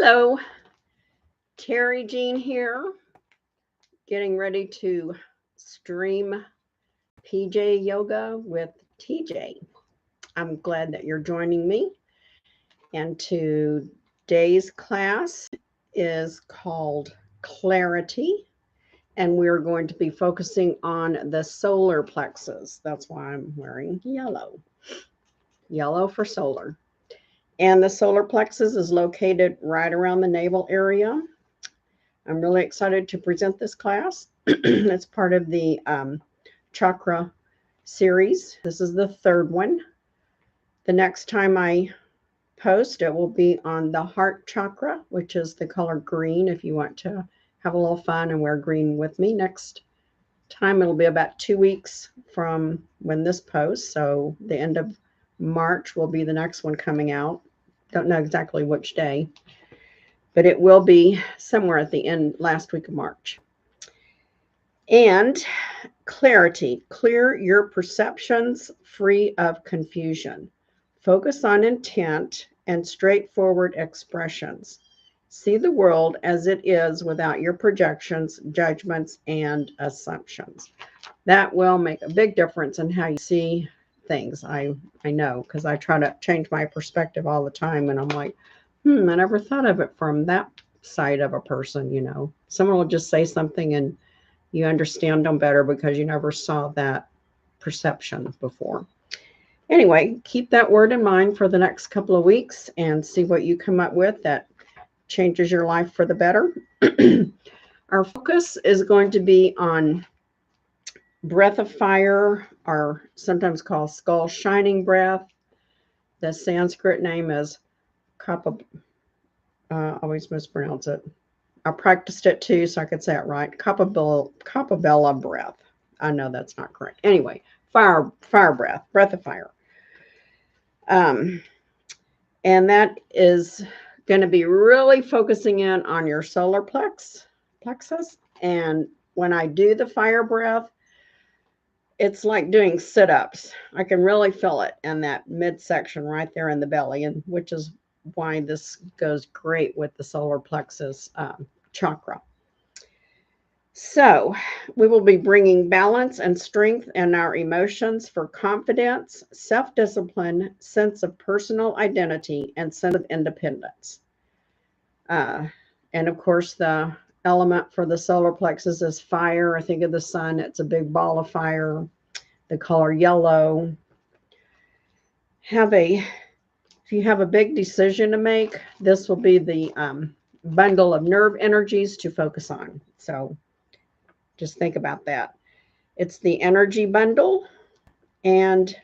Hello, Terry Jean here, getting ready to stream PJ Yoga with TJ. I'm glad that you're joining me. And today's class is called Clarity, and we're going to be focusing on the solar plexus. That's why I'm wearing yellow for solar. And the solar plexus is located right around the navel area. I'm really excited to present this class. It's part of the chakra series. This is the third one. The next time I post, it will be on the heart chakra, which is the color green if you want to have a little fun and wear green with me. Next time, it'll be about 2 weeks from when this posts. So the end of March will be the next one coming out. Don't know exactly which day, but it will be somewhere at the end, last week of March. And clarity, clear your perceptions free of confusion. Focus on intent and straightforward expressions. See the world as it is without your projections, judgments, and assumptions. That will make a big difference in how you see things. I know, because I try to change my perspective all the time, and I'm like, I never thought of it from that side of a person, you know. Someone will just say something and you understand them better because you never saw that perception before. Anyway, keep that word in mind for the next couple of weeks and see what you come up with that changes your life for the better. Our focus is going to be on breath of fire, or sometimes called skull shining breath. The Sanskrit name is Kapha. Always mispronounce it. I practiced it too, so I could say it right. Kapabella breath. I know that's not correct. Anyway, fire breath of fire. And that is going to be really focusing in on your solar plexus. And when I do the fire breath, it's like doing sit-ups. I can really feel it in that midsection right there in the belly, and which is why this goes great with the solar plexus chakra. So we will be bringing balance and strength in our emotions for confidence, self-discipline, sense of personal identity, and sense of independence. And of course, the element for the solar plexus is fire. I think of the sun. It's a big ball of fire. The color yellow. If you have a big decision to make, this will be the bundle of nerve energies to focus on. So just think about that. It's the energy bundle. And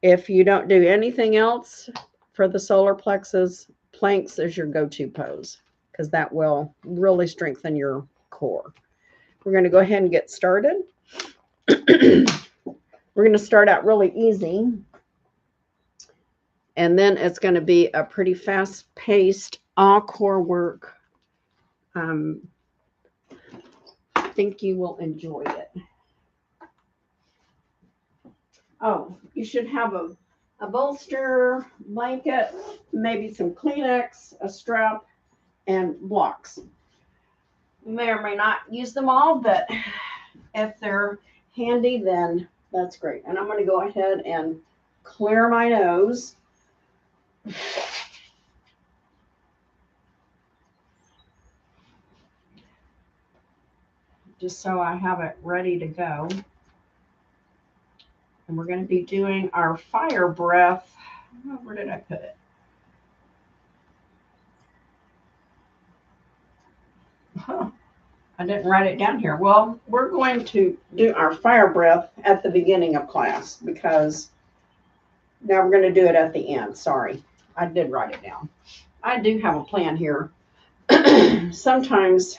if you don't do anything else for the solar plexus, planks is your go-to pose, because that will really strengthen your core. We're going to go ahead and get started. We're going to start out really easy. And then it's going to be a pretty fast-paced, all-core work. I think you will enjoy it. Oh, you should have a bolster, blanket, maybe some Kleenex, a strap, and blocks. You may or may not use them all, but if they're handy, then that's great. And I'm going to go ahead and clear my nose. Just so I have it ready to go. And we're going to be doing our fire breath. Oh, where did I put it? I didn't write it down here. Well, we're going to do our fire breath at the beginning of class, because now we're going to do it at the end. Sorry, I did write it down. I do have a plan here. Sometimes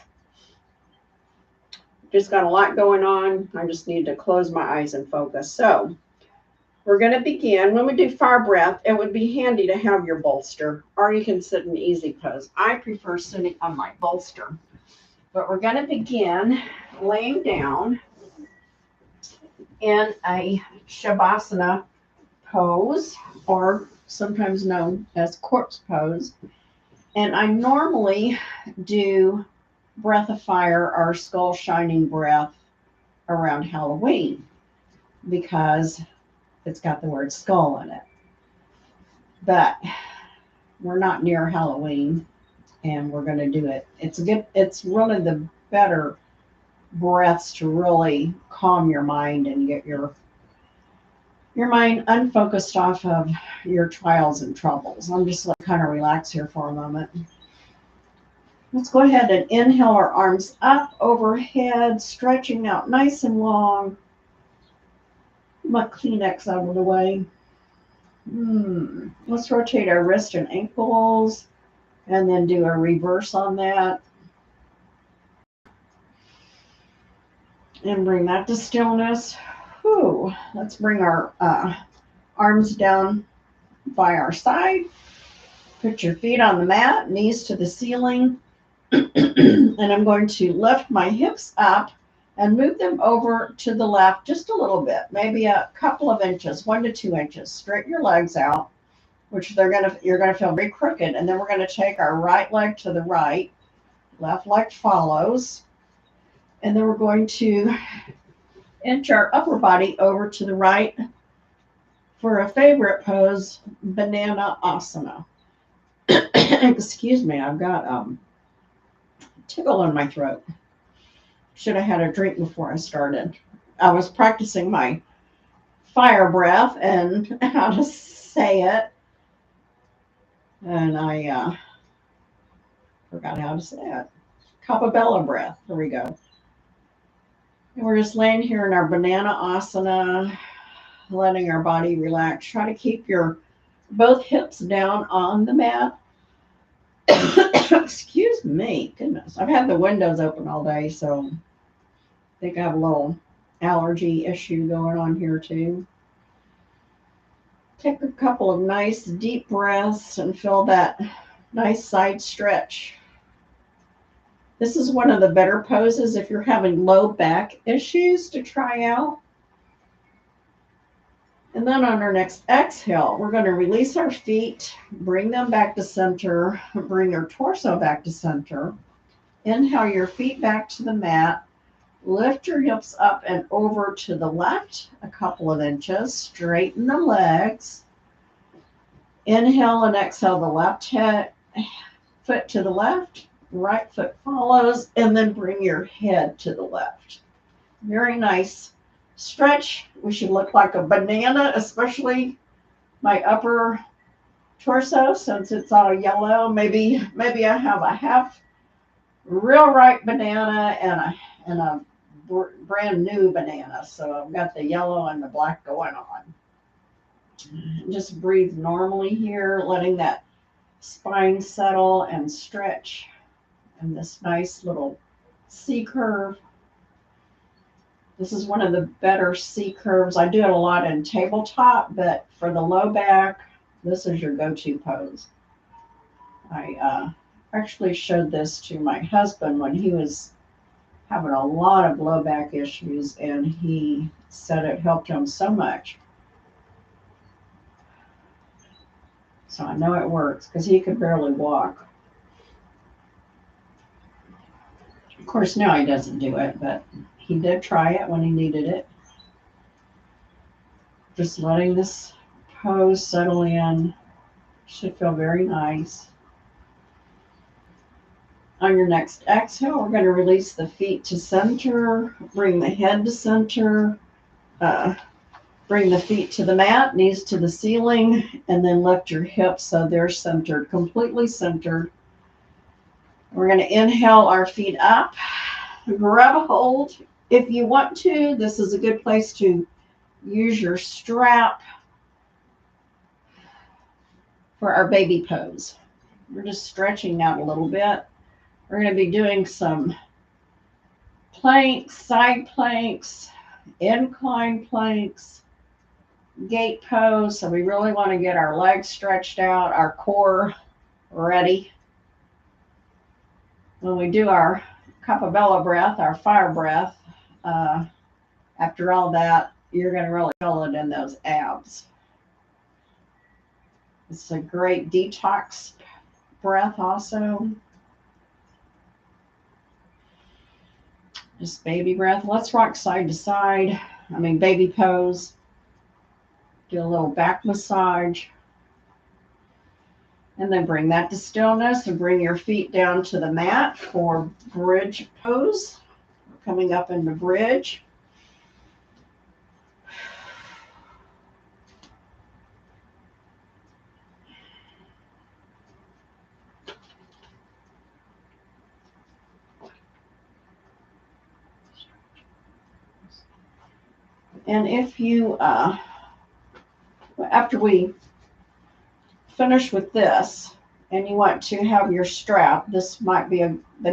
just got a lot going on. I just need to close my eyes and focus. So we're going to begin. When we do fire breath, it would be handy to have your bolster, or you can sit in easy pose. I prefer sitting on my bolster. But we're going to begin laying down in a Shavasana pose, or sometimes known as corpse pose. And I normally do Breath of Fire or Skull Shining Breath around Halloween because it's got the word skull in it. But we're not near Halloween and we're going to do it. It's really the better breaths to really calm your mind and get your mind unfocused off of your trials and troubles. I'm just like kind of relax here for a moment. Let's go ahead and inhale our arms up overhead, stretching out nice and long. My Kleenex out of the way. Let's rotate our wrist and ankles and then do a reverse on that. And bring that to stillness. Whew. Let's bring our arms down by our side. Put your feet on the mat, knees to the ceiling. And I'm going to lift my hips up and move them over to the left just a little bit, maybe a couple of inches, 1 to 2 inches. Straighten your legs out, which you're gonna feel very crooked. And then we're gonna take our right leg to the right, left leg follows, and then we're going to inch our upper body over to the right for a favorite pose, banana asana. Excuse me, I've got tickle in my throat. Should have had a drink before I started. I was practicing my fire breath and how to say it, and I forgot how to say it. Capabella breath. There we go. And we're just laying here in our banana asana, letting our body relax. Try to keep your both hips down on the mat. Excuse me, goodness. I've had the windows open all day, so I think I have a little allergy issue going on here too. Take a couple of nice deep breaths and feel that nice side stretch. This is one of the better poses if you're having low back issues to try out. And then on our next exhale, we're going to release our feet, bring them back to center, bring your torso back to center. Inhale your feet back to the mat. Lift your hips up and over to the left a couple of inches. Straighten the legs. Inhale and exhale the left foot to the left. Right foot follows, and then bring your head to the left. Very nice stretch. We should look like a banana, especially my upper torso, since it's all yellow. Maybe I have a half real ripe banana and a brand new banana. So I've got the yellow and the black going on. Just breathe normally here, letting that spine settle and stretch in this nice little C curve. This is one of the better C curves. I do it a lot in tabletop, but for the low back, this is your go-to pose. I actually showed this to my husband when he was having a lot of low back issues, and he said it helped him so much. So I know it works because he could barely walk. Of course, now he doesn't do it, but he did try it when he needed it. Just letting this pose settle in. Should feel very nice. On your next exhale, we're going to release the feet to center, bring the head to center, bring the feet to the mat, knees to the ceiling, and then lift your hips so they're centered, completely centered. We're going to inhale our feet up, grab a hold. If you want to, this is a good place to use your strap for our baby pose. We're just stretching out a little bit. We're going to be doing some planks, side planks, incline planks, gate pose. So we really want to get our legs stretched out, our core ready. When we do our Capabella breath, our fire breath, after all that, you're going to really feel it in those abs. It's a great detox breath also. Just baby breath. Let's rock side to side. Baby pose. Do a little back massage. And then bring that to stillness and bring your feet down to the mat for bridge pose. Coming up into bridge. And if you, after we finish with this, and you want to have your strap, this might be the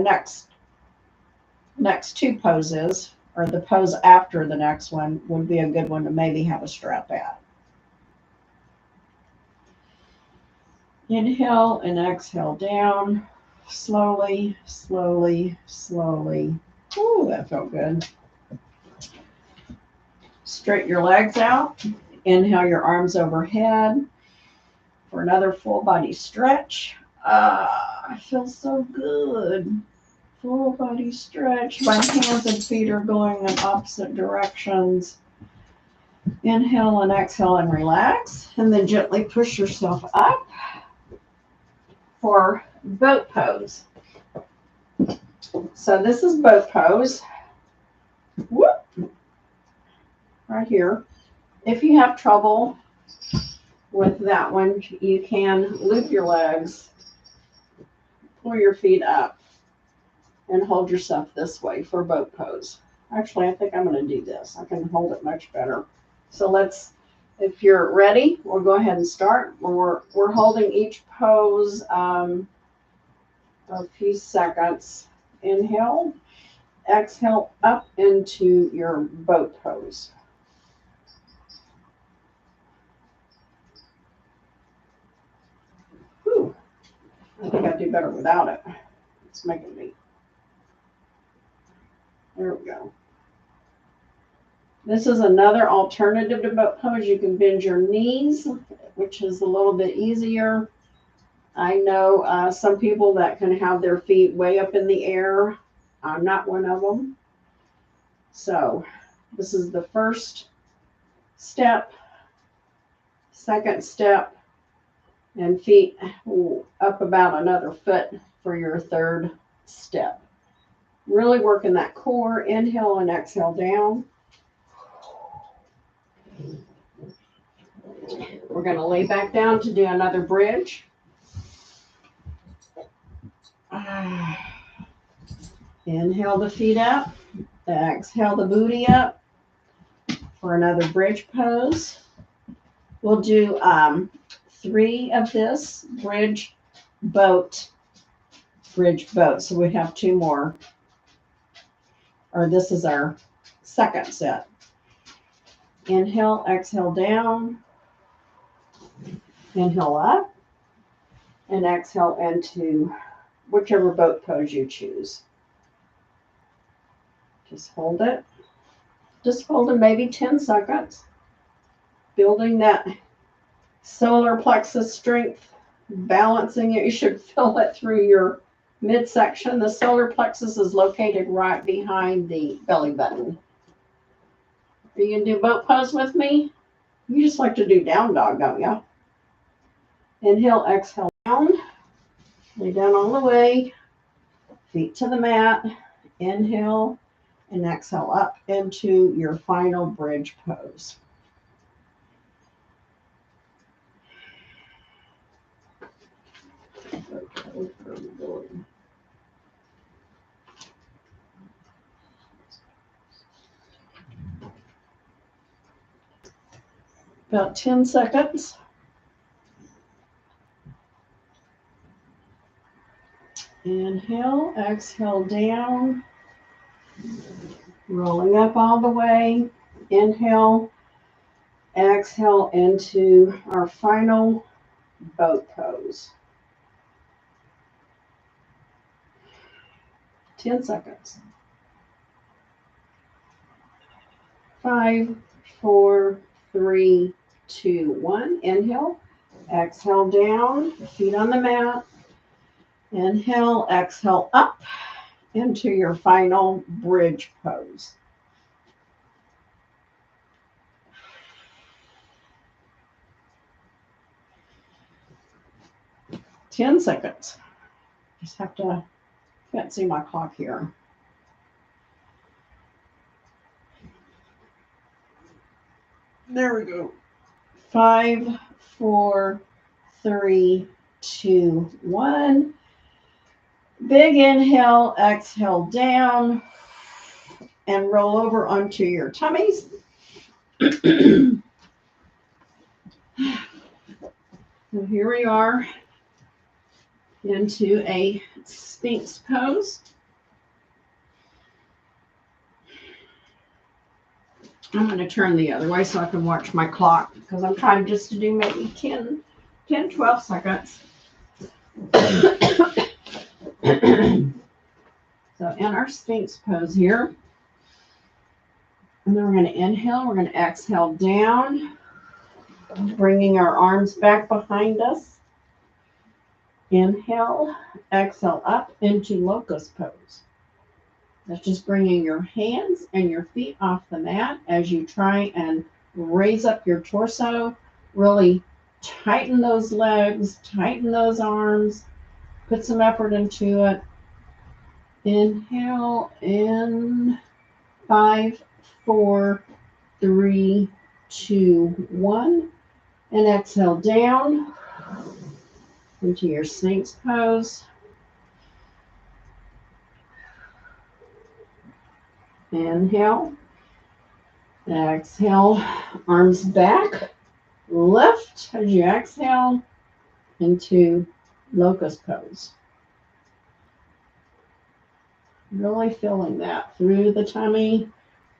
next two poses, or the pose after the next one would be a good one to maybe have a strap at. Inhale and exhale down, slowly, slowly, slowly. Ooh, that felt good. Straighten your legs out. Inhale your arms overhead for another full body stretch. I feel so good. Full body stretch. My hands and feet are going in opposite directions. Inhale and exhale and relax. And then gently push yourself up for boat pose. So this is boat pose. Whoop. Right here. If you have trouble with that one, you can loop your legs, pull your feet up, and hold yourself this way for boat pose. Actually, I think I'm going to do this. I can hold it much better. So if you're ready, we'll go ahead and start. We're holding each pose a few seconds. Inhale, exhale up into your boat pose. Whew. I think I'd do better without it. It's making me. There we go. This is another alternative to boat pose. You can bend your knees, which is a little bit easier. I know some people that can have their feet way up in the air. I'm not one of them. So this is the first step, second step, and feet up about another foot for your third step. Really working that core. Inhale and exhale down. We're going to lay back down to do another bridge. Inhale the feet up. Exhale the booty up for another bridge pose. We'll do 3 of this bridge boat. So we have 2 more. Or this is our second set. Inhale, exhale down. Inhale up. And exhale into whichever boat pose you choose. Just hold it. Just hold it maybe 10 seconds. Building that solar plexus strength. Balancing it. You should feel it through your midsection. The solar plexus is located right behind the belly button. Are you going to do boat pose with me? You just like to do down dog, don't you? Inhale, exhale down. Lay down all the way. Feet to the mat. Inhale and exhale up into your final bridge pose. About 10 seconds. Inhale, exhale down. Rolling up all the way. Inhale, exhale into our final boat pose. 10 seconds. 5, 4, 3, 2, 1. Inhale, exhale down, feet on the mat. Inhale, exhale up into your final bridge pose. Ten seconds. Just have to, can't see my clock here. There we go. 5, 4, 3, 2, 1. Big inhale, exhale down, and roll over onto your tummies. So here we are into a Sphinx pose. I'm going to turn the other way so I can watch my clock because I'm trying just to do maybe 10, 12 seconds. So in our Sphinx pose here, and then we're going to inhale, we're going to exhale down, bringing our arms back behind us. Inhale, exhale up into locust pose. That's just bringing your hands and your feet off the mat as you try and raise up your torso. Really tighten those legs, tighten those arms, put some effort into it. Inhale in 5, 4, 3, 2, 1. And exhale down into your Sphinx pose. Inhale. Exhale. Arms back. Lift as you exhale into locust pose. Really feeling that through the tummy,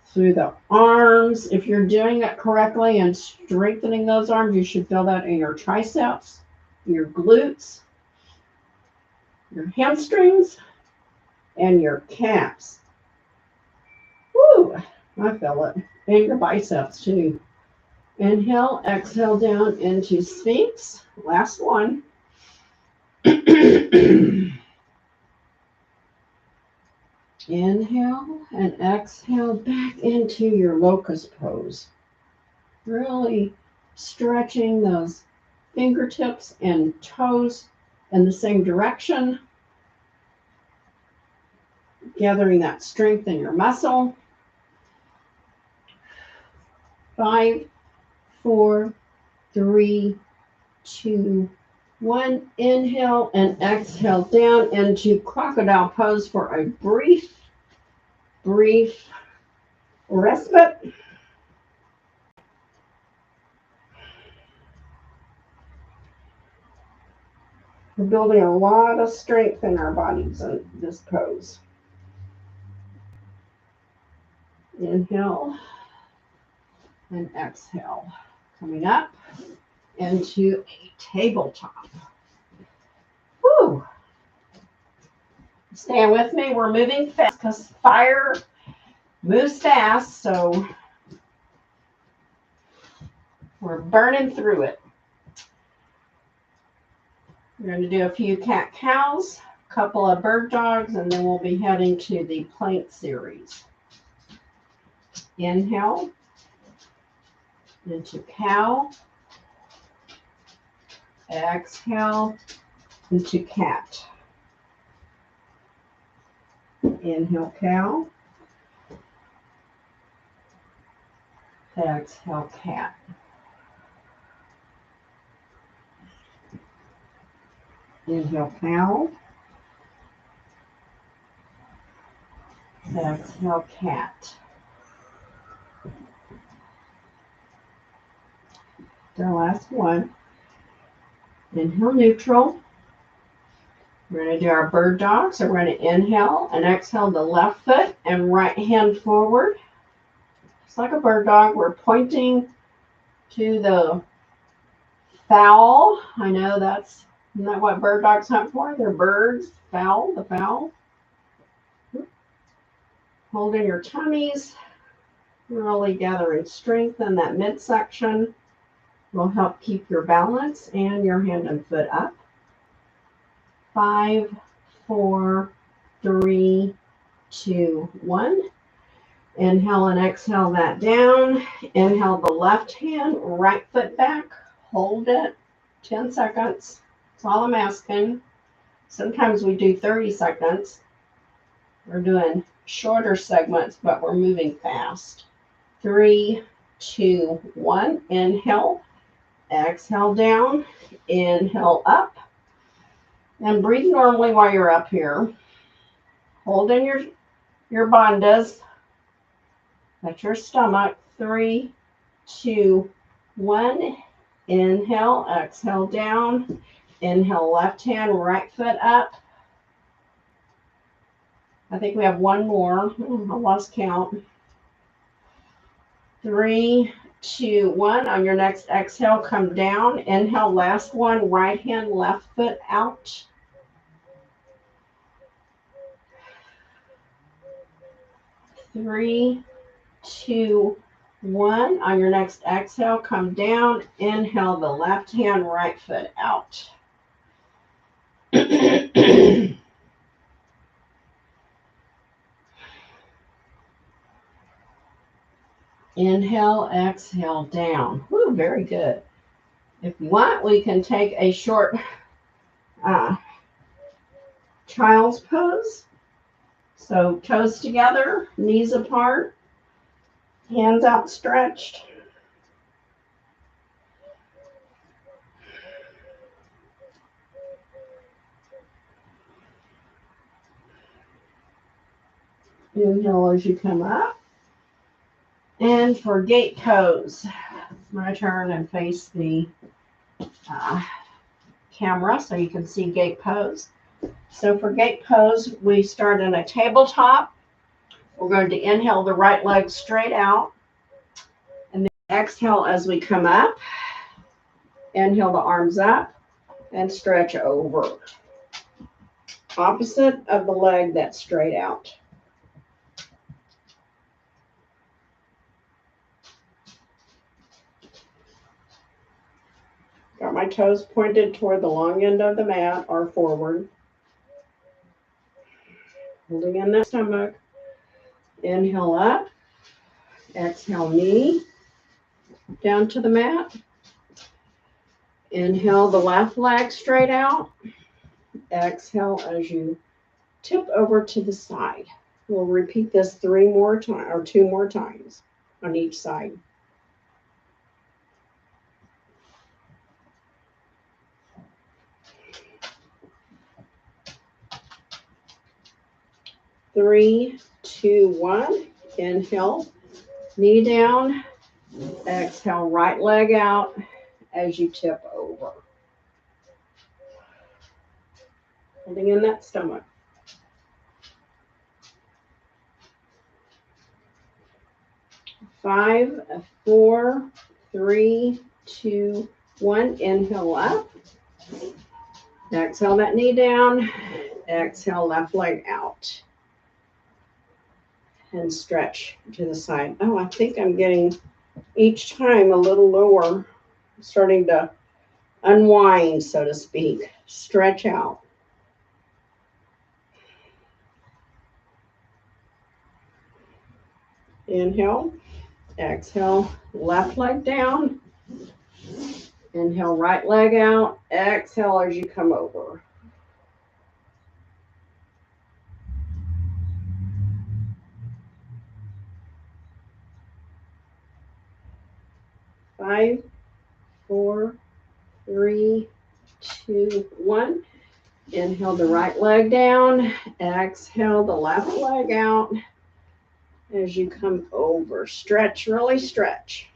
through the arms. If you're doing it correctly and strengthening those arms, you should feel that in your triceps, your glutes, your hamstrings, and your calves. Woo! I feel it. And your biceps too. Inhale, exhale down into Sphinx. Last one. Inhale and exhale back into your locust pose. Really stretching those fingertips and toes in the same direction. Gathering that strength in your muscle. 5, 4, 3, 2, 1. Inhale and exhale down into crocodile pose for a brief respite. We're building a lot of strength in our bodies in this pose. Inhale and exhale. Coming up into a tabletop. Woo! Stand with me. We're moving fast because fire moves fast, so we're burning through it. We're going to do a few cat-cows, a couple of bird dogs, and then we'll be heading to the plank series. Inhale into cow. Exhale into cat. Inhale cow. Exhale cat. Inhale cow. Exhale cat. The last one. Inhale neutral. We're going to do our bird dog. So we're going to inhale and exhale the left foot and right hand forward. Just like a bird dog, we're pointing to the fowl. I know that's not what bird dogs hunt for. They're birds. Fowl, the fowl. Holding your tummies. Really gathering strength in that midsection. Will help keep your balance and your hand and foot up. 5, 4, 3, 2, 1. Inhale and exhale that down. Inhale the left hand, right foot back. Hold it 10 seconds. That's all I'm asking. Sometimes we do 30 seconds. We're doing shorter segments, but we're moving fast. 3, 2, 1. Inhale. Exhale down. Inhale up. And breathe normally while you're up here. Hold in your bandhas. At your stomach. 3, 2, 1. Inhale, exhale down. Inhale, left hand, right foot up. I think we have one more. I lost count. 3, 2, 1. On your next exhale, come down. Inhale, last one. Right hand, left foot out. Three, 2, 1. On your next exhale, come down. Inhale the left hand, right foot out. Inhale, exhale, down. Woo, very good. If you want, we can take a short child's pose. So toes together, knees apart, hands outstretched. Inhale as you come up. And for gate pose, my turn and face the camera so you can see gate pose. So for gate pose, we start in a tabletop. We're going to inhale the right leg straight out. And then exhale as we come up. Inhale the arms up and stretch over. Opposite of the leg that's straight out. Got my toes pointed toward the long end of the mat or forward. Holding in the stomach. Inhale up. Exhale knee down to the mat. Inhale the left leg straight out. Exhale as you tip over to the side. We'll repeat this 3 more times or 2 more times on each side. Three, 2, 1. Inhale, knee down. Exhale, right leg out as you tip over. Holding in that stomach. Five, 4, 3, 2, 1. Inhale up. Exhale that knee down. Exhale left leg out. And stretch to the side. Oh, I think I'm getting each time a little lower, starting to unwind, so to speak. Stretch out. Inhale, exhale, left leg down. Inhale, right leg out. Exhale as you come over. Five, 4, 3, 2, 1. Inhale the right leg down. Exhale the left leg out as you come over. Stretch, really stretch.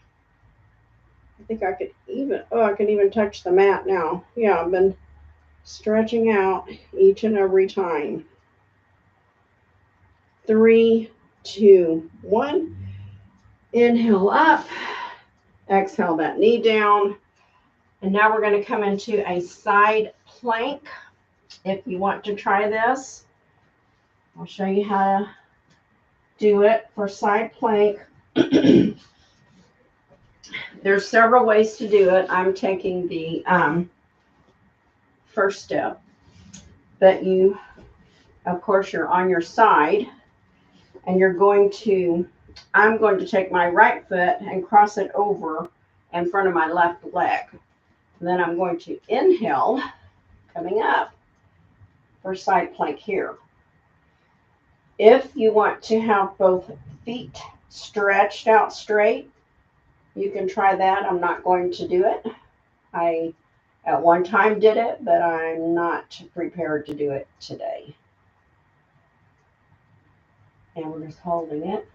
I think I could even, I can even touch the mat now. Yeah, I've been stretching out each and every time. 3, 2, 1. Inhale up. Exhale that knee down. And now we're going to come into a side plank. If you want to try this, I'll show you how to do it for side plank. There's several ways to do it. I'm taking the first step. but you, of course, you're on your side, and I'm going to take my right foot and cross it over in front of my left leg. And then I'm going to inhale, coming up for side plank here. If you want to have both feet stretched out straight, you can try that. I'm not going to do it. I at one time did it, but I'm not prepared to do it today. And we're just holding it.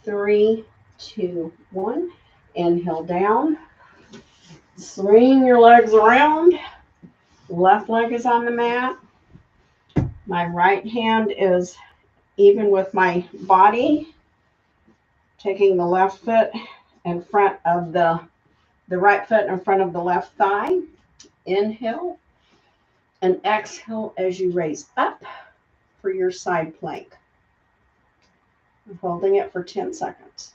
3, 2, 1. Inhale down. Swing your legs around. Left leg is on the mat. My right hand is even with my body. Taking the left foot in front of the right foot in front of the left thigh. Inhale and exhale as you raise up for your side plank. I'm holding it for 10 seconds.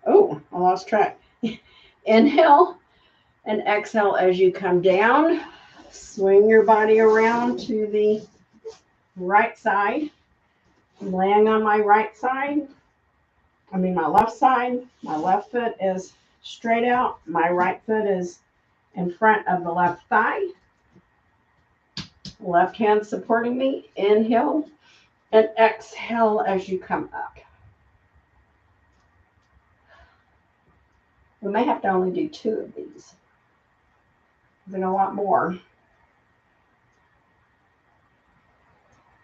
Oh, I lost track. Inhale and exhale as you come down. Swing your body around to the right side. I'm laying on my right side. My left side. My left foot is straight out. My right foot is in front of the left thigh. Left hand supporting me. Inhale and exhale as you come up. We may have to only do 2 of these. There's a lot more.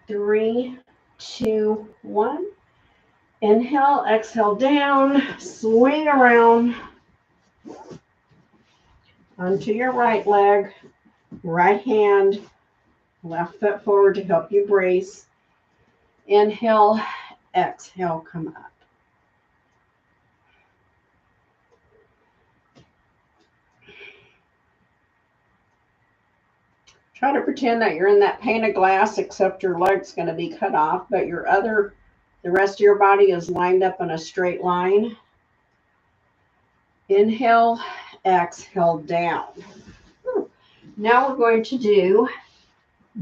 3, 2, 1. Inhale, exhale down, swing around onto your right leg, right hand, left foot forward to help you brace. Inhale, exhale, come up. Try to pretend that you're in that pane of glass, except your leg's going to be cut off, but the rest of your body is lined up in a straight line. Inhale, exhale down. Now we're going to do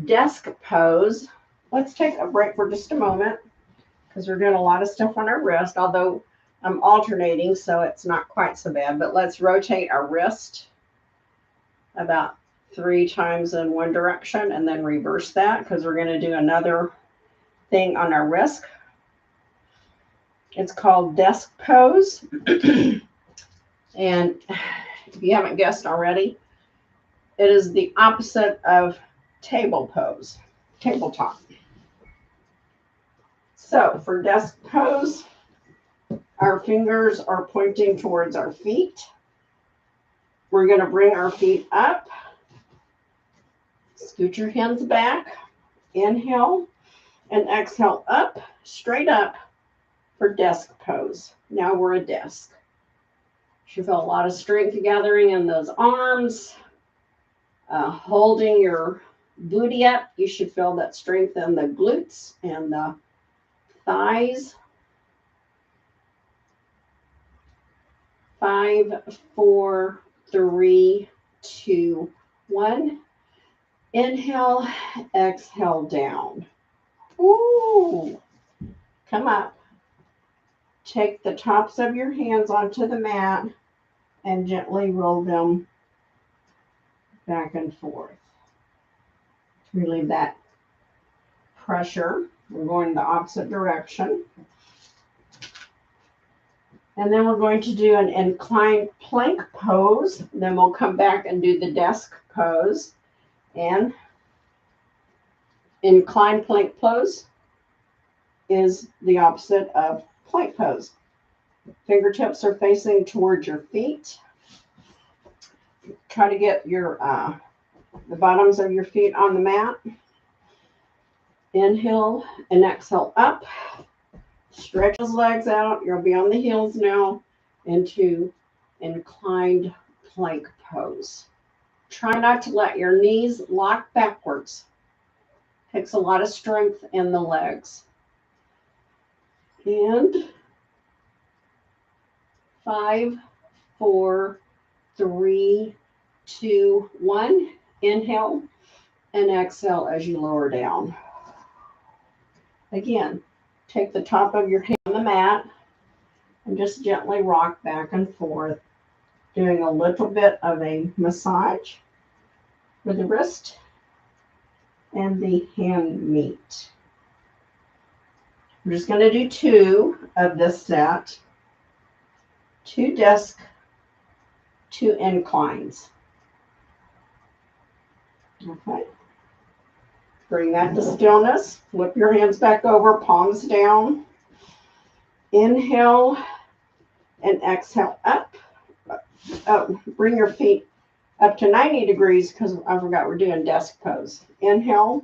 desk pose. Let's take a break for just a moment because we're doing a lot of stuff on our wrist, although I'm alternating, so it's not quite so bad. But let's rotate our wrist about 3 times in one direction and then reverse that because we're going to do another thing on our wrist. It's called desk pose. And if you haven't guessed already, it is the opposite of table pose, tabletop. So for desk pose, our fingers are pointing towards our feet. We're going to bring our feet up. Scoot your hands back. Inhale and exhale up, straight up for desk pose. Now we're a desk. You should feel a lot of strength gathering in those arms. Holding your booty up, you should feel that strength in the glutes and the thighs. 5, 4, 3, 2, 1. Inhale, exhale down. Ooh. Come up. Take the tops of your hands onto the mat and gently roll them back and forth. Relieve that pressure. We're going the opposite direction. And then we're going to do an inclined plank pose. Then we'll come back and do the desk pose. And inclined plank pose is the opposite of plank pose. Fingertips are facing towards your feet. Try to get your the bottoms of your feet on the mat. Inhale and exhale up. Stretch those legs out. You'll be on the heels now into inclined plank pose. Try not to let your knees lock backwards. Takes a lot of strength in the legs. And 5, 4, 3, 2, 1. Inhale and exhale as you lower down. Again, take the top of your hand on the mat and just gently rock back and forth, doing a little bit of a massage for the wrist and the hand meat. We're just going to do 2 of this set, 2 desk, 2 inclines. Okay. Bring that to stillness. Flip your hands back over, palms down. Inhale and exhale up. Oh, bring your feet up to 90 degrees because I forgot we're doing desk pose. Inhale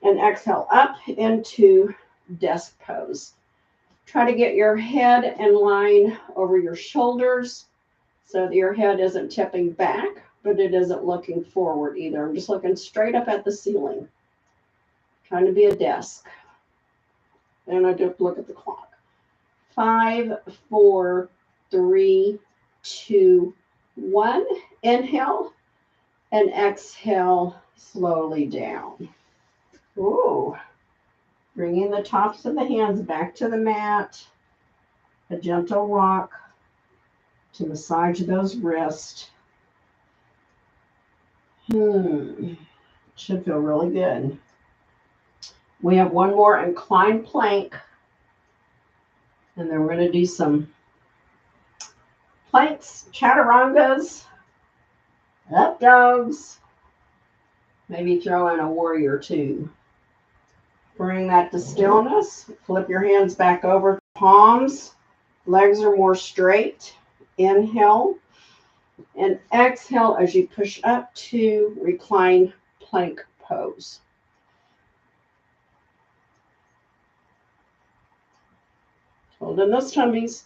and exhale up into desk pose. Try to get your head in line over your shoulders so that your head isn't tipping back, but it isn't looking forward either. I'm just looking straight up at the ceiling, trying to be a desk. And I just look at the clock. 5, 4, 3, 2, 1. Inhale and exhale slowly down. Ooh. Bringing the tops of the hands back to the mat. A gentle rock to massage those wrists. Should feel really good. We have one more inclined plank. And then we're going to do some planks, chaturangas, up dogs. Maybe throw in a warrior too. Bring that to stillness. Flip your hands back over, palms. Legs are more straight. Inhale and exhale as you push up to recline plank pose. Hold in those tummies.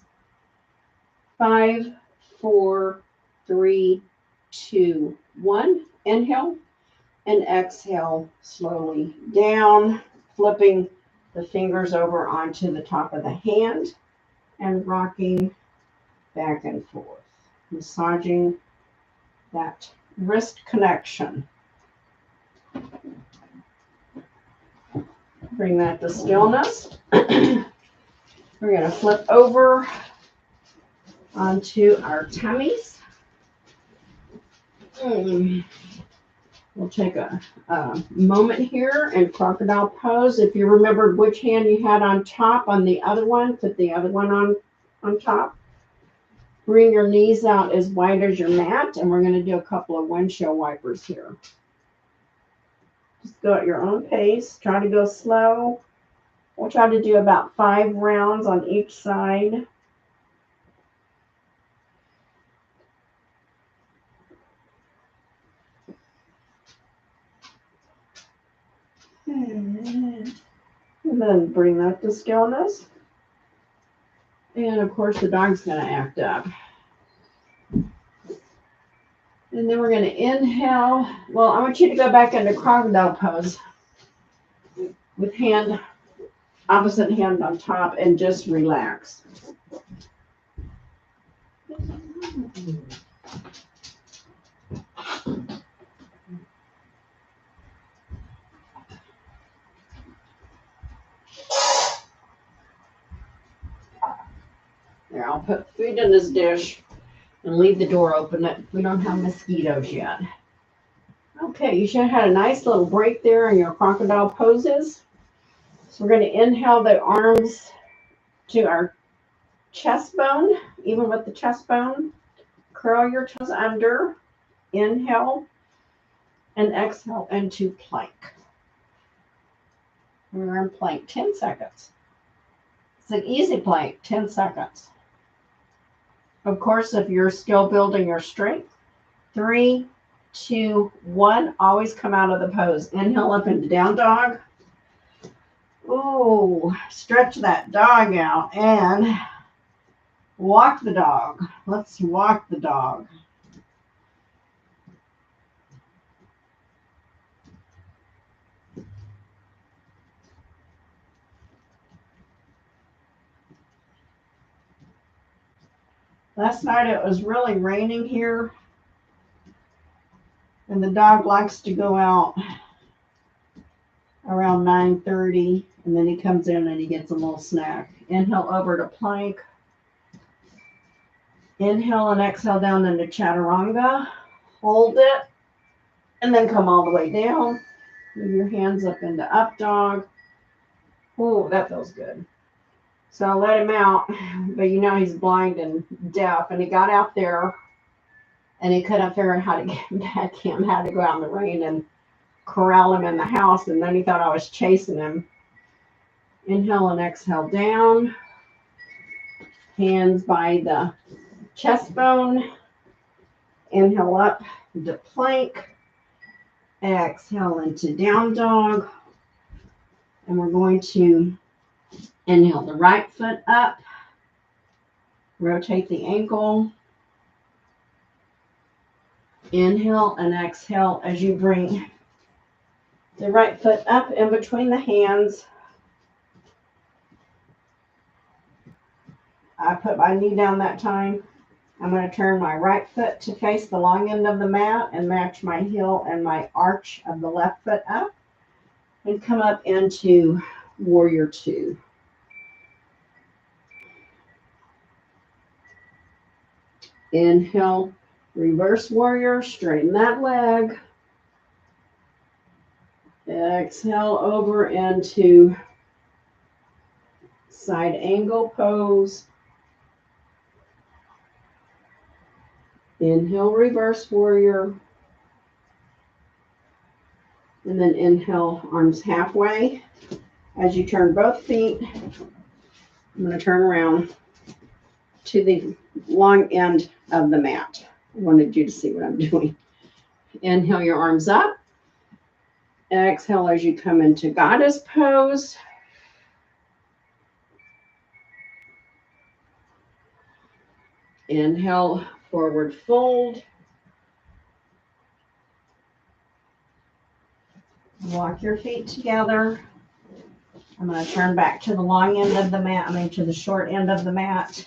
5, 4, 3, 2, 1. Inhale and exhale slowly down, flipping the fingers over onto the top of the hand and rocking back and forth, massaging that wrist connection. Bring that to stillness. We're going to flip over onto our tummies. We'll take a moment here in crocodile pose. If you remembered which hand you had on top on the other one, put the other one on top. Bring your knees out as wide as your mat, and we're going to do a couple of windshield wipers here. Just go at your own pace. Try to go slow. We'll try to do about 5 rounds on each side. And then bring that to stillness. And of course, the dog's going to act up. And then we're going to inhale. Well, I want you to go back into crocodile pose with opposite hand on top, and just relax. There, I'll put food in this dish and leave the door open. We don't have mosquitoes yet. Okay, you should have had a nice little break there in your crocodile poses. So we're going to inhale the arms to our chest bone, even with the chest bone. Curl your toes under. Inhale and exhale into plank. We're in plank 10 seconds. It's an easy plank, 10 seconds. Of course, if you're still building your strength, 3, 2, 1, always come out of the pose. Inhale up into down dog. Ooh, stretch that dog out and walk the dog. Let's walk the dog. Last night it was really raining here, and the dog likes to go out around 9:30, and then he comes in and he gets a little snack. Inhale over to plank. Inhale and exhale down into chaturanga. Hold it, and then come all the way down. Move your hands up into up dog. Oh, that feels good. So I let him out, but you know he's blind and deaf, and he got out there, and he couldn't figure out how to get back in, how to go out in the rain and corral him in the house, and then he thought I was chasing him. Inhale and exhale down. Hands by the chest bone. Inhale up to plank. Exhale into down dog. And we're going to inhale the right foot up. Rotate the ankle. Inhale and exhale as you bring the right foot up in between the hands. I put my knee down that time. I'm going to turn my right foot to face the long end of the mat and match my heel and my arch of the left foot up and come up into warrior two. Inhale, reverse warrior, straighten that leg. Exhale over into side angle pose. Inhale, reverse warrior. And then inhale, arms halfway. As you turn both feet, I'm going to turn around to the long end of the mat. I wanted you to see what I'm doing. Inhale your arms up. Exhale as you come into goddess pose. Inhale, forward fold. Walk your feet together. I'm going to turn back to the long end of the mat, to the short end of the mat.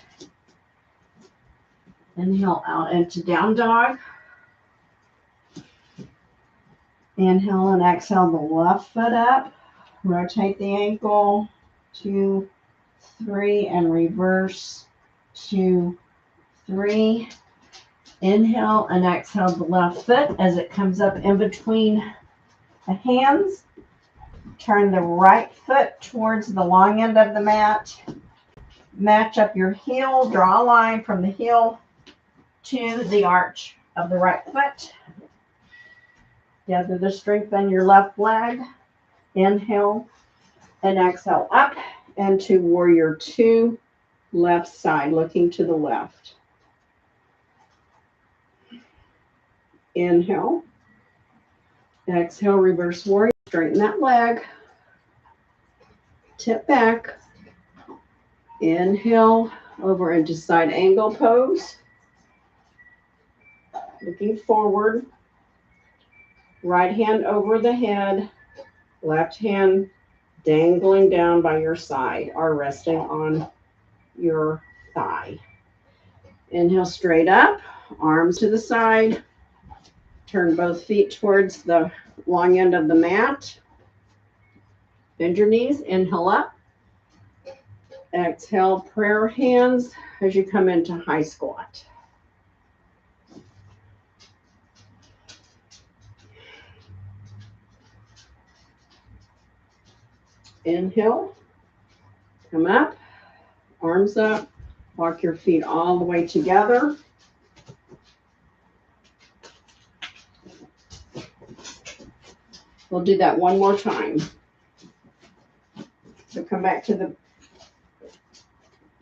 Inhale out into down dog. Inhale and exhale the left foot up. Rotate the ankle. 2, 3, and reverse. 2, 3. Inhale and exhale the left foot as it comes up in between the hands. Turn the right foot towards the long end of the mat. Match up your heel. Draw a line from the heel to the arch of the right foot. Gather the strength on your left leg. Inhale and exhale up into warrior two, left side, looking to the left. Inhale. Exhale, reverse warrior. Straighten that leg. Tip back. Inhale over into side angle pose. Looking forward. Right hand over the head. Left hand dangling down by your side or resting on your thigh. Inhale straight up. Arms to the side. Turn both feet towards the long end of the mat. Bend your knees. Inhale up. Exhale, prayer hands as you come into high squat. Inhale. Come up. Arms up. Walk your feet all the way together. We'll do that one more time. So come back to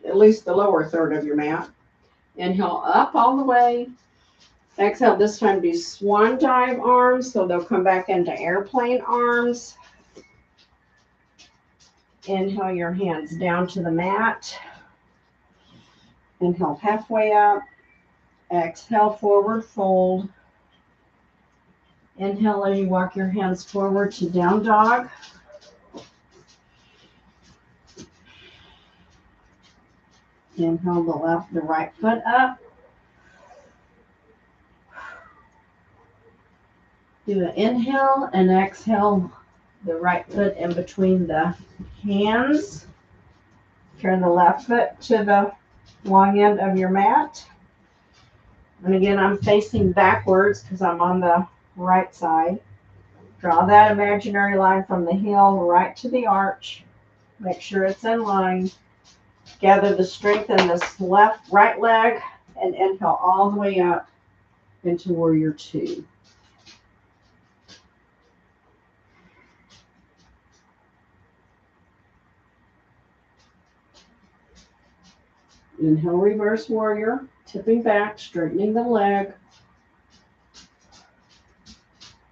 at least the lower third of your mat. Inhale up all the way. Exhale, this time do swan dive arms, so they'll come back into airplane arms. Inhale your hands down to the mat. Inhale halfway up. Exhale, forward fold. Inhale as you walk your hands forward to down dog. Inhale the right foot up. Do an inhale and exhale the right foot in between the hands. Turn the left foot to the long end of your mat. And again, I'm facing backwards because I'm on the right side. Draw that imaginary line from the heel right to the arch. Make sure it's in line. Gather the strength in this right leg and inhale all the way up into warrior two. Inhale, reverse warrior, tipping back, straightening the leg.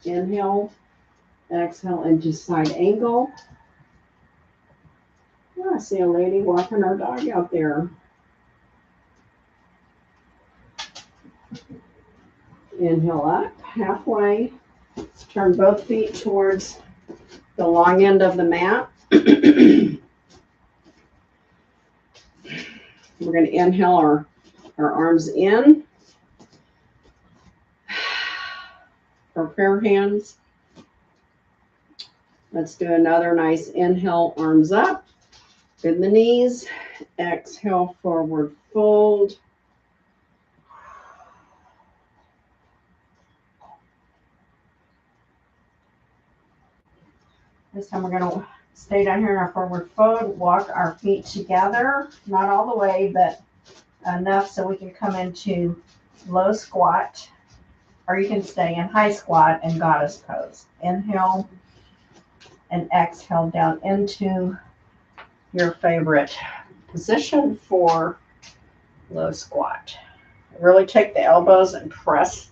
Inhale, exhale into side angle. Oh, I see a lady walking her dog out there. Inhale up, halfway. Turn both feet towards the long end of the mat. We're going to inhale our arms in. For prayer hands. Let's do another nice inhale, arms up. Bend the knees. Exhale, forward fold. This time we're going to stay down here in our forward fold, walk our feet together, not all the way, but enough so we can come into low squat, or you can stay in high squat and goddess pose. Inhale and exhale down into your favorite position for low squat. Really take the elbows and press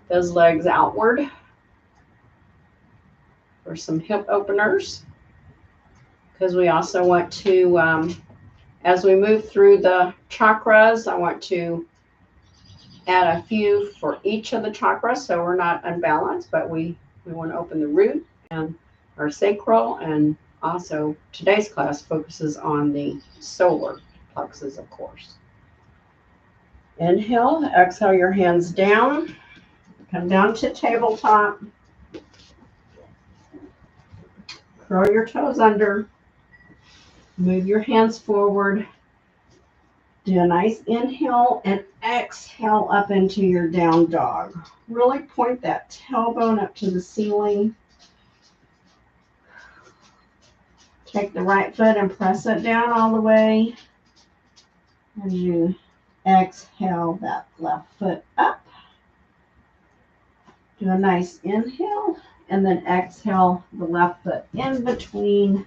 those legs outward for some hip openers, because we also want to, as we move through the chakras, I want to add a few for each of the chakras so we're not unbalanced, but we want to open the root and our sacral, and also today's class focuses on the solar plexus, of course. Inhale, exhale your hands down, come down to tabletop, curl your toes under, move your hands forward, do a nice inhale and exhale up into your down dog. Really point that tailbone up to the ceiling. Take the right foot and press it down all the way. As you exhale that left foot up. Do a nice inhale and then exhale the left foot in between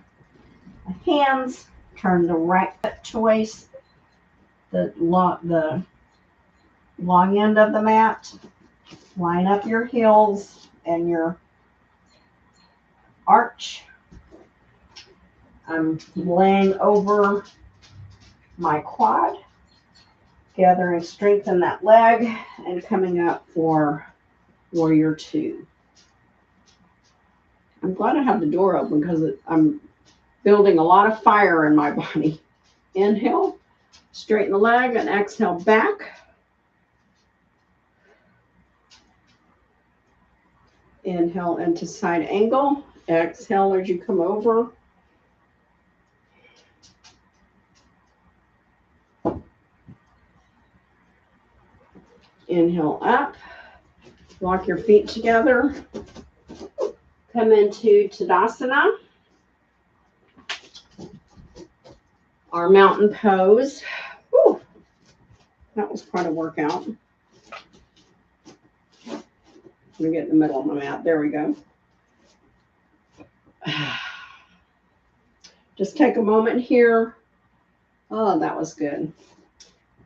the hands. Turn the right foot towards the long end of the mat. Line up your heels and your arch. I'm laying over my quad, gathering strength in that leg, and coming up for warrior two. I'm glad I have the door open because I'm building a lot of fire in my body. Inhale, straighten the leg, and exhale back. Inhale into side angle. Exhale as you come over. Inhale up. Walk your feet together. Come into Tadasana, our mountain pose. Whew, that was quite a workout. Let me get in the middle of my mat. There we go. Just take a moment here. Oh, that was good.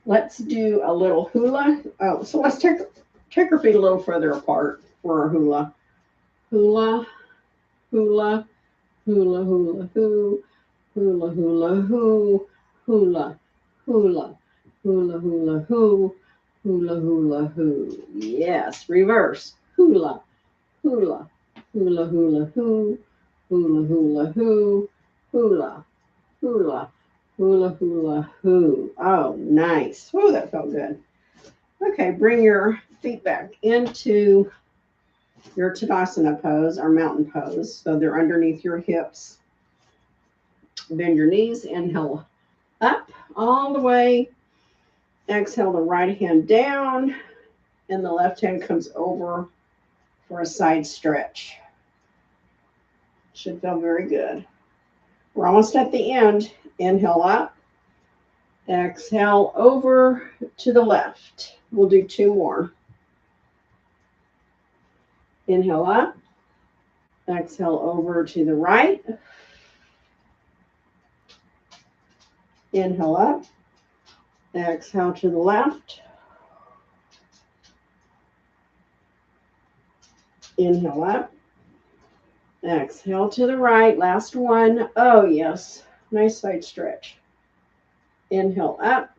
Let's do a little hula. Oh, so let's take our feet a little further apart for our hula. Hula, hula, hula, hula, hoo, hula, hula, hoo, hula, hula, hula, hula, hoo, hula, hula, hoo. Yes, reverse. Hula, hula, hula, hula, hoo, hula, hula, hoo, hula, hula, Hula, hula, hoo. Oh, nice. Oh, that felt good. Okay, bring your feet back into your Tadasana pose, our mountain pose. So they're underneath your hips. Bend your knees, inhale up all the way. Exhale the right hand down, and the left hand comes over for a side stretch. Should feel very good. We're almost at the end. Inhale up. Exhale over to the left. We'll do 2 more. Inhale up. Exhale over to the right. Inhale up. Exhale to the left. Inhale up. Exhale to the right. Last one. Oh, yes. Nice side stretch. Inhale up.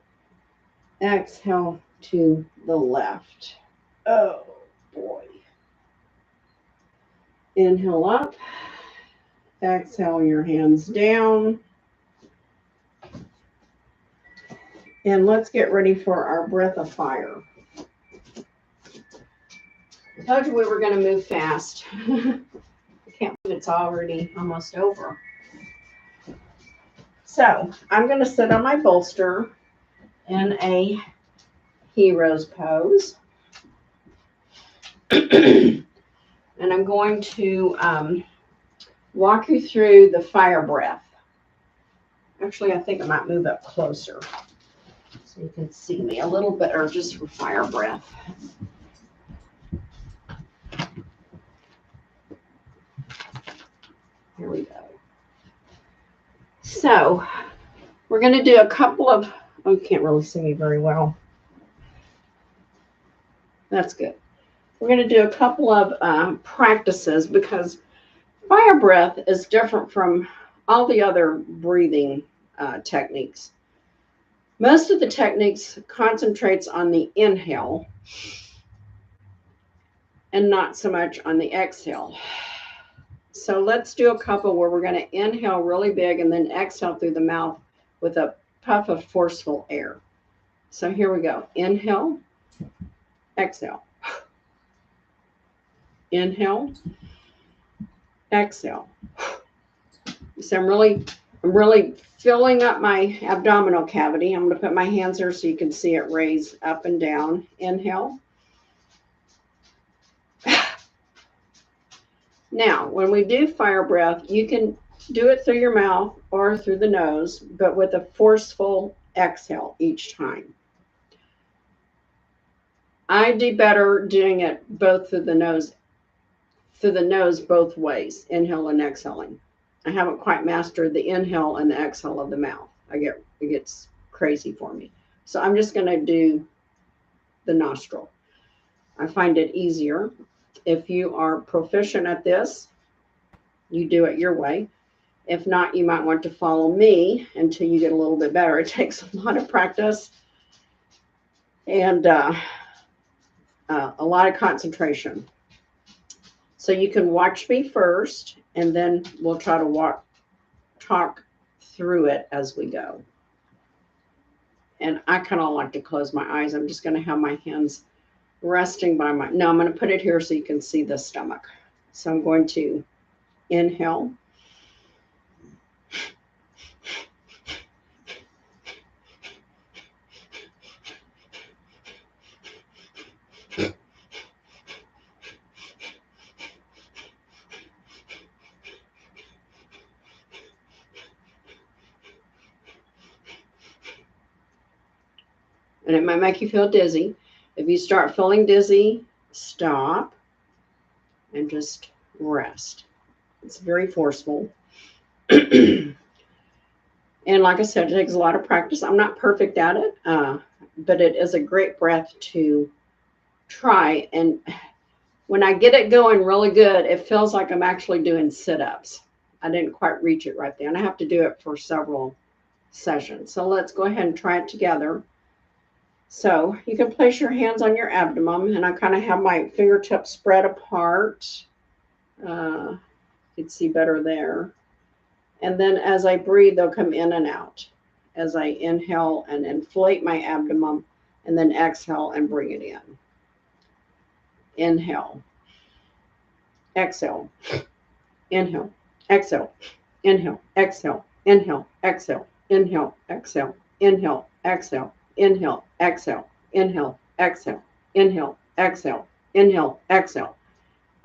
Exhale to the left. Oh, boy. Inhale up. Exhale your hands down. And let's get ready for our breath of fire. I told you we were going to move fast. I can't believe it's already almost over. So I'm going to sit on my bolster in a hero's pose. And I'm going to walk you through the fire breath. Actually, I think I might move up closer so you can see me a little better just for fire breath. Here we go. So we're going to do a couple of, oh, you can't really see me very well. That's good. We're going to do a couple of practices because fire breath is different from all the other breathing techniques. Most of the techniques concentrates on the inhale and not so much on the exhale. So let's do a couple where we're going to inhale really big and then exhale through the mouth with a puff of forceful air. So here we go. Inhale, exhale. Inhale, exhale. So I'm really filling up my abdominal cavity. I'm going to put my hands there so you can see it raise up and down. Inhale. Now, when we do fire breath, you can do it through your mouth or through the nose, but with a forceful exhale each time. I do better doing it both through the nose both ways, inhale and exhaling. I haven't quite mastered the inhale and the exhale of the mouth. It gets crazy for me. So I'm just going to do the nostril. I find it easier. If you are proficient at this, you do it your way. If not, you might want to follow me until you get a little bit better. It takes a lot of practice and a lot of concentration. So you can watch me first, and then we'll try to talk through it as we go. And I kind of like to close my eyes. I'm just going to have my hands resting by I'm going to put it here so you can see the stomach. So I'm going to inhale. And it might make you feel dizzy. If you start feeling dizzy, stop and just rest. It's very forceful. And like I said, it takes a lot of practice. I'm not perfect at it, but it is a great breath to try. And when I get it going really good, it feels like I'm actually doing sit-ups. I didn't quite reach it right there, and I have to do it for several sessions. So let's go ahead and try it together. So you can place your hands on your abdomen, and I kind of have my fingertips spread apart. You can see better there. And then as I breathe, they'll come in and out. as I inhale and inflate my abdomen, and then exhale and bring it in. Inhale, exhale, inhale, exhale, inhale, exhale, inhale, exhale, inhale, exhale, inhale, exhale, inhale, exhale, inhale, exhale, inhale, exhale, inhale, exhale.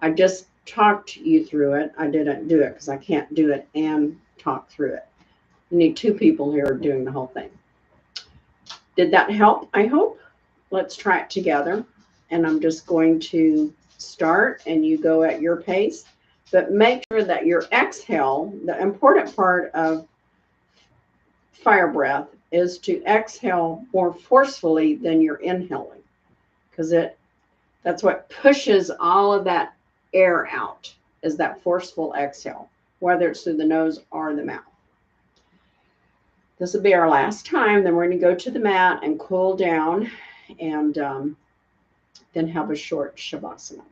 I just talked you through it. I didn't do it because I can't do it and talk through it. You need two people here doing the whole thing. Did that help? I hope. Let's try it together. And I'm just going to start and you go at your pace. But make sure that your exhale, the important part of fire breath is to exhale more forcefully than you're inhaling. Because that's what pushes all of that air out, is that forceful exhale, whether it's through the nose or the mouth. This will be our last time. Then we're going to go to the mat and cool down and then have a short shavasana.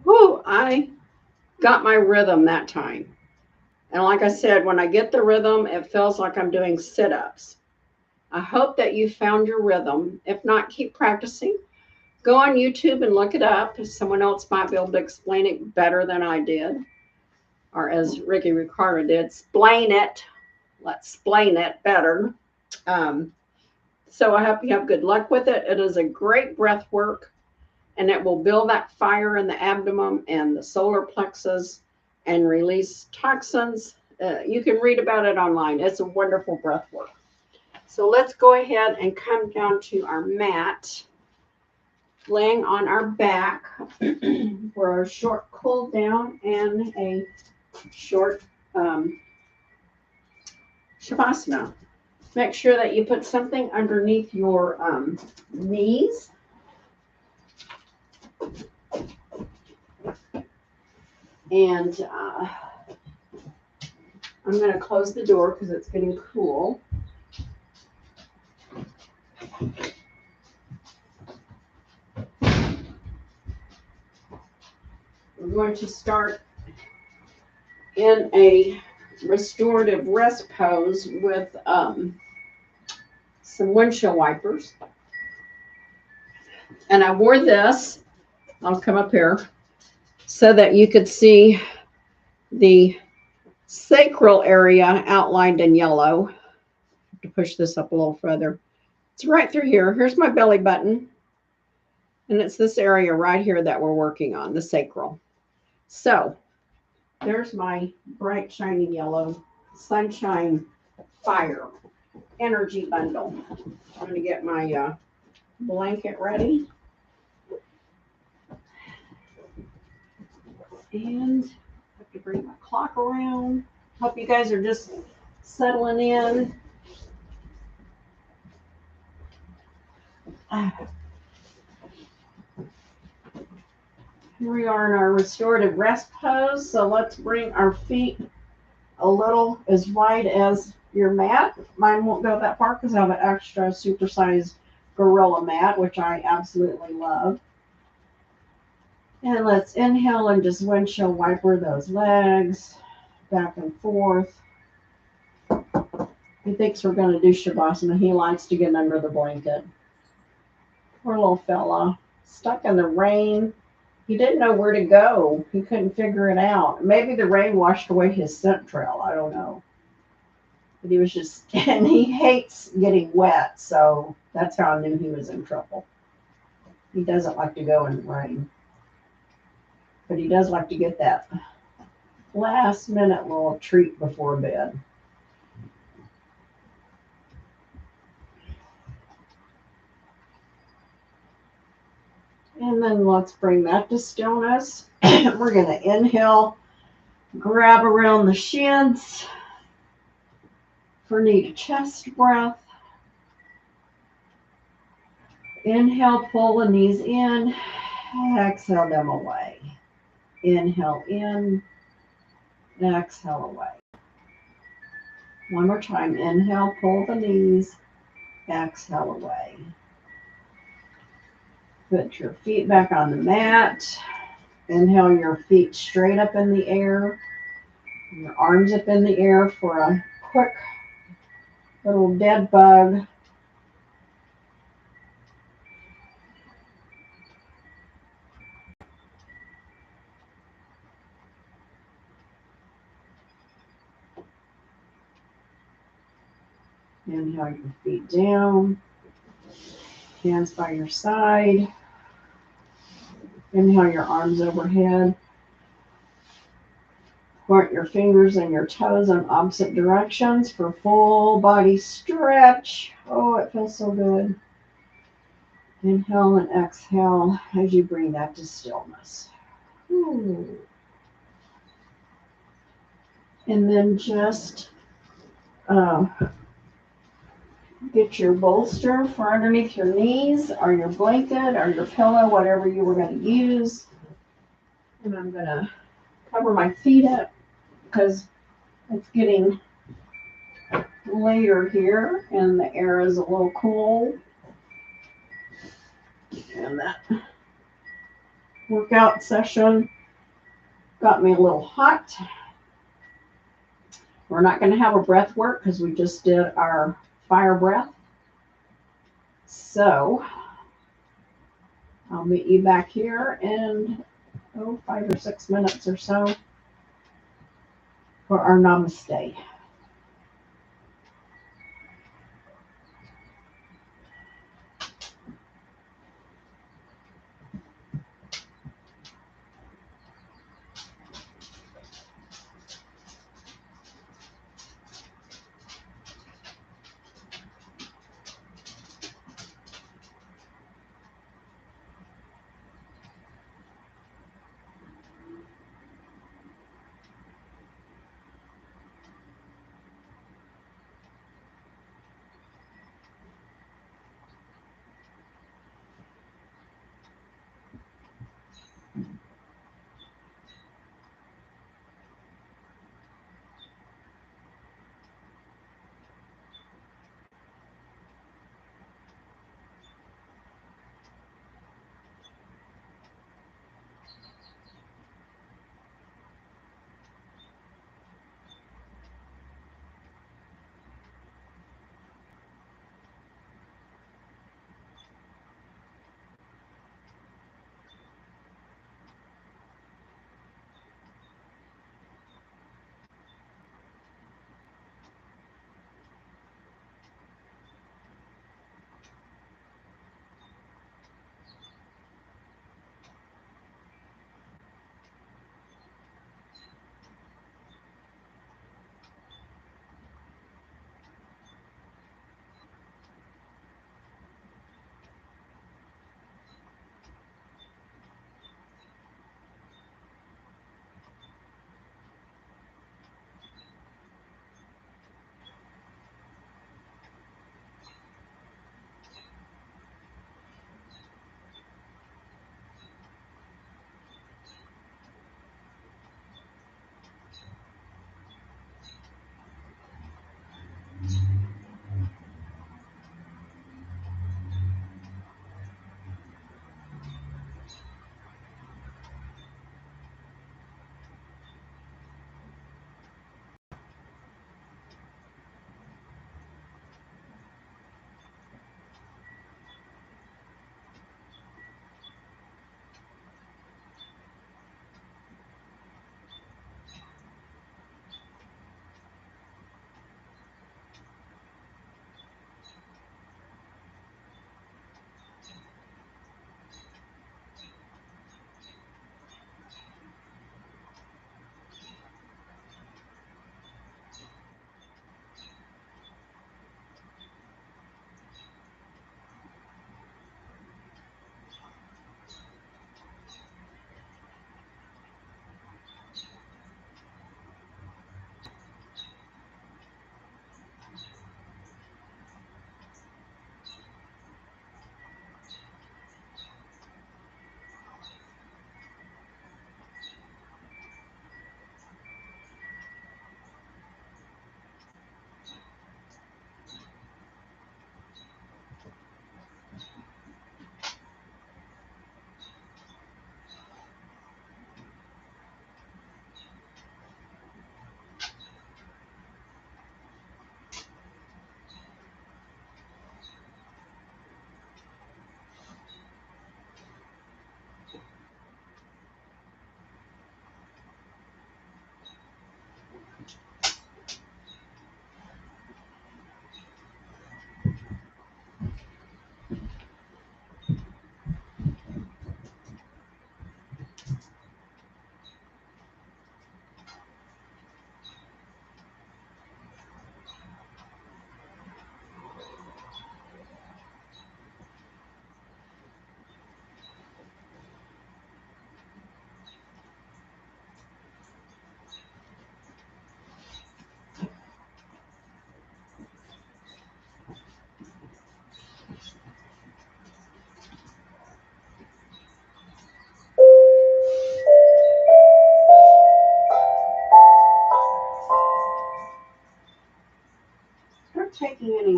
Whew, I got my rhythm that time. And like I said, when I get the rhythm, it feels like I'm doing sit-ups. I hope that you found your rhythm. If not, keep practicing. Go on YouTube and look it up. Someone else might be able to explain it better than I did. Or as Ricky Ricardo did, explain it. Let's explain it better. So I hope you have good luck with it. It is a great breath work. And it will build that fire in the abdomen and the solar plexus and release toxins. You can read about it online. It's a wonderful breath work. So let's go ahead and come down to our mat, laying on our back for a short cool down and a short shavasana. Make sure that you put something underneath your knees. And I'm going to close the door because it's getting cool. We're going to start in a restorative rest pose with some windshield wipers. And I wore this, I'll come up here, so that you could see the sacral area outlined in yellow. I have to push this up a little further. It's right through here. Here's my belly button. And it's this area right here that we're working on, the sacral. So there's my bright, shiny yellow sunshine fire energy bundle. I'm going to get my blanket ready. And I have to bring my clock around. Hope you guys are just settling in. Here we are in our restorative rest pose. So let's bring our feet a little as wide as your mat. Mine won't go that far because I have an extra supersized gorilla mat, which I absolutely love. And let's inhale and just windshield wiper those legs back and forth. He thinks we're going to do shavasana. He likes to get under the blanket. Poor little fella, stuck in the rain. He didn't know where to go. He couldn't figure it out. Maybe the rain washed away his scent trail. I don't know. But he was just, and he hates getting wet. So that's how I knew he was in trouble. He doesn't like to go in the rain. But he does like to get that last minute little treat before bed. And then let's bring that to stillness. We're going to inhale Grab around the shins for knee to chest breath. Inhale, pull the knees in. Exhale them away. Inhale in. Exhale away. One more time. Inhale, pull the knees. Exhale away. Put your feet back on the mat. Inhale your feet straight up in the air. Your arms up in the air for a quick little dead bug. Inhale your feet down. Hands by your side. Inhale your arms overhead. Point your fingers and your toes in opposite directions for full body stretch. Oh, it feels so good. Inhale and exhale as you bring that to stillness. Ooh. And then just get your bolster for underneath your knees or your blanket or your pillow, whatever you were going to use. And I'm going to cover my feet up because it's getting later here and the air is a little cool. And that workout session got me a little hot. We're not going to have a breath work because we just did our fire breath. So I'll meet you back here in 5 or 6 minutes or so for our namaste.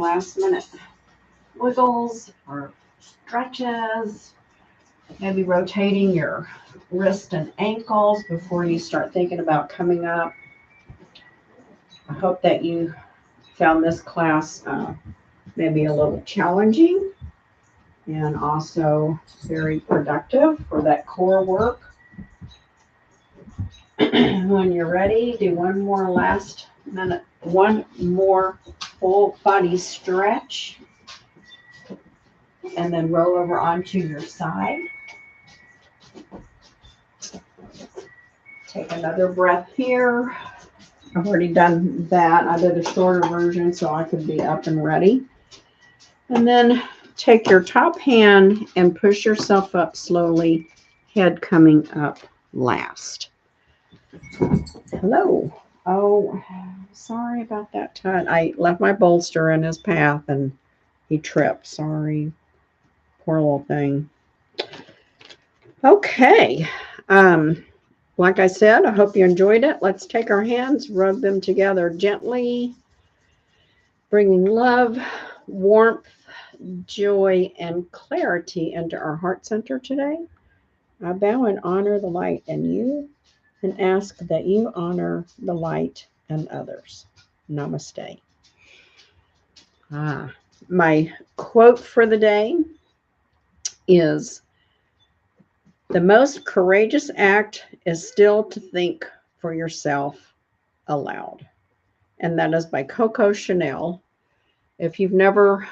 last minute wiggles or stretches, maybe rotating your wrist and ankles before you start thinking about coming up. I hope that you found this class maybe a little challenging and also very productive for that core work. When you're ready, do one more full body stretch, and then roll over onto your side. Take another breath here. I've already done that. I did a shorter version so I could be up and ready. And then take your top hand and push yourself up slowly, head coming up last. Hello. Oh, sorry about that, Todd. I left my bolster in his path and he tripped. Sorry. Poor little thing. Okay. Like I said, I hope you enjoyed it. Let's take our hands, rub them together gently, bringing love, warmth, joy, and clarity into our heart center today. I bow and honor the light in you and ask that you honor the light in others. Namaste. My quote for the day is, "The most courageous act is still to think for yourself aloud." And that is by Coco Chanel. If you've never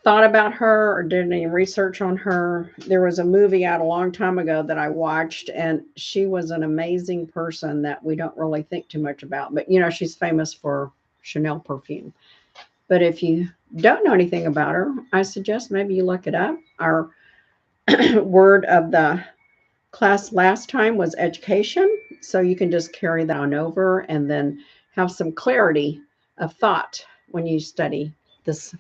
thought about her or did any research on her, there was a movie out a long time ago that I watched, and she was an amazing person that we don't really think too much about. But, you know, she's famous for Chanel perfume. But if you don't know anything about her, I suggest maybe you look it up. Our word of the class last time was education. So you can just carry that on over and then have some clarity of thought when you study this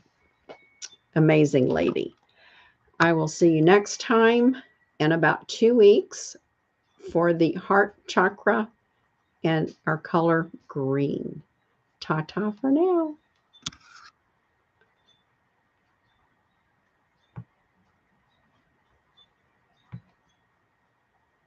amazing lady. I will see you next time in about 2 weeks for the heart chakra and our color green. Ta-ta for now.